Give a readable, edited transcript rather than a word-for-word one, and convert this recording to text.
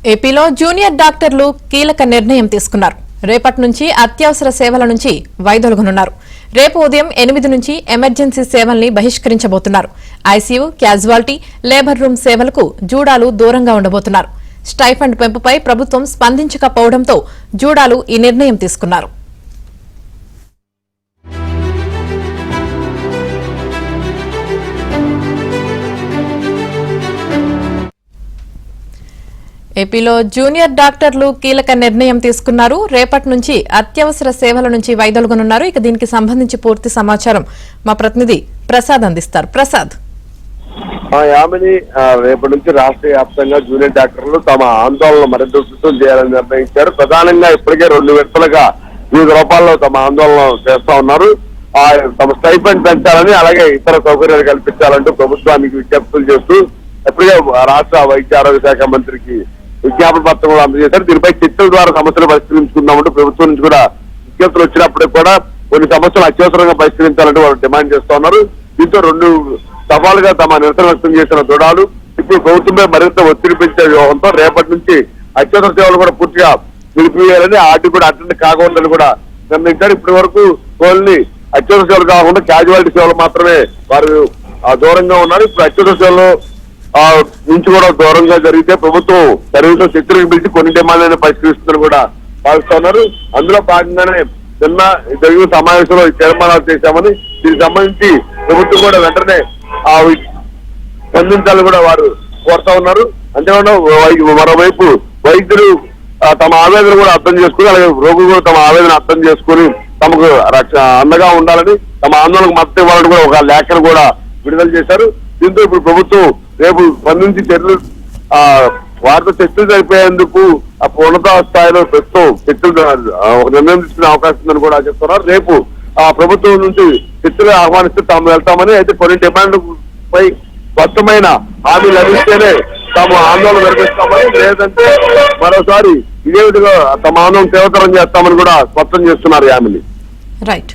ఏపీలో జూనియర్ డాక్టర్లు కీలక నిర్ణయం తీసుకున్నారు. రేపటి నుంచి అత్యవసర సేవల నుంచి వైదొలగనున్నారు. రేపు ఉదయం 8 నుంచి ఎమర్జెన్సీ సేవల్ని బహిష్కరించబోతున్నారు. ఐసీయూ, క్యాజువాలిటీ, లేబర్ రూమ్ సేవలకు జూడాలు దూరంగా ఉండబోతున్నారు. స్టైఫండ్ పెంపుపై ప్రభుత్వం స్పందించకపోవడంతో జూడాలు ఈ నిర్ణయం తీసుకున్నారు. ఏపీలో జూనియర్ డాక్టర్లు కీలక నిర్ణయం తీసుకున్నారు. రేపటి నుంచి అత్యవసర సేవల నుంచి వైదొలగనున్నారు. ఇక దీనికి సంబంధించి పూర్తి సమాచారం మా ప్రతినిధి ప్రసాద్ అందిస్తారు. ప్రసాద్, యామిని, రేపటి నుంచి రాష్ట్ర వ్యాప్తంగా జూనియర్ డాక్టర్లు తమ ఆందోళన మరింత ఉధృతం చేయాలని నిర్ణయించారు. ప్రధానంగా ఇప్పటికే 2 విడతలుగా వివిధ రూపాల్లో తమ ఆందోళన చేస్తా ఉన్నారు. తమ స్టైఫండ్ పెంచాలని, అలాగే ఇతర సౌకర్యాలు కల్పించాలంటూ ప్రభుత్వానికి విజ్ఞప్తులు చేస్తూ ఇప్పటికే రాష్ట్ర వైద్య ఆరోగ్య శాఖ మంత్రికి విజ్ఞాపన పత్రం కూడా అందజేశారు. దీనిపై చర్చల ద్వారా సమస్యలు పరిష్కరించుకుందామంటూ ప్రభుత్వం నుంచి కూడా విజ్ఞప్తులు వచ్చినప్పటికీ కూడా కొన్ని సమస్యలు అత్యవసరంగా పరిష్కరించాలంటూ వాళ్ళు డిమాండ్ చేస్తా ఉన్నారు. దీంతో 2 దఫాలుగా తమ నిరసన వ్యక్తం చేసిన దృఢాలు ఇప్పుడు ప్రభుత్వమే మరింత ఒత్తిడి పెంచే వ్యూహంతో రేపటి నుంచి అత్యవసర సేవలు కూడా పూర్తిగా నిలిపివేయాలని, వాటికి కూడా అటెండ్ కాకూడదని కూడా నిర్ణయించారు. ఇప్పటి వరకు ఓన్లీ అత్యవసర సేవలు కాకుండా క్యాజువాలిటీ సేవలు మాత్రమే వారు దూరంగా ఉన్నారు. ఇప్పుడు అత్యవసర సేవలు నుంచి కూడా దూరంగా జరిగితే ప్రభుత్వం సర్వీసులో శక్తులకు పిలిచి కొన్ని డిమాండ్లను పరిష్కరిస్తుందని కూడా భావిస్తున్నారు. అందులో భాగంగానే నిన్న జరిగిన సమావేశంలో తీర్మానాలు చేశామని, దీనికి సంబంధించి ప్రభుత్వం కూడా వెంటనే స్పందించాలని కూడా వారు కోరుతా ఉన్నారు. అంతేకాకుండా మరోవైపు వైద్యులు తమ ఆవేదన కూడా అర్థం చేసుకుని, అలాగే రోగులు కూడా తమ ఆవేదన అర్థం చేసుకుని తమకు అండగా ఉండాలని, తమ ఆందోళనకు మద్దతు ఇవ్వాలని కూడా ఒక లేఖను కూడా విడుదల చేశారు. దీంతో ఇప్పుడు ప్రభుత్వం రేపు స్పందించి చర్యలు వారితో చర్చలు జరిపేందుకు ఉన్నత స్థాయిలో ప్రస్తుతం చర్చలు ఒక నిర్ణయం తీసుకునే అవకాశం ఉందని కూడా చెప్తున్నారు. రేపు ప్రభుత్వం నుంచి చర్చలు ఆహ్వానిస్తే తాము వెళ్తామని, అయితే కొన్ని డిమాండ్లపై స్పష్టమైన హామీ లభిస్తేనే తాము ఆందోళన నిర్వహిస్తామని, లేదంటే మరోసారి ఇదే విధంగా తమ ఆందోళన తీవ్రతరం చేస్తామని కూడా స్పష్టం చేస్తున్నారు. యామిని, రైట్.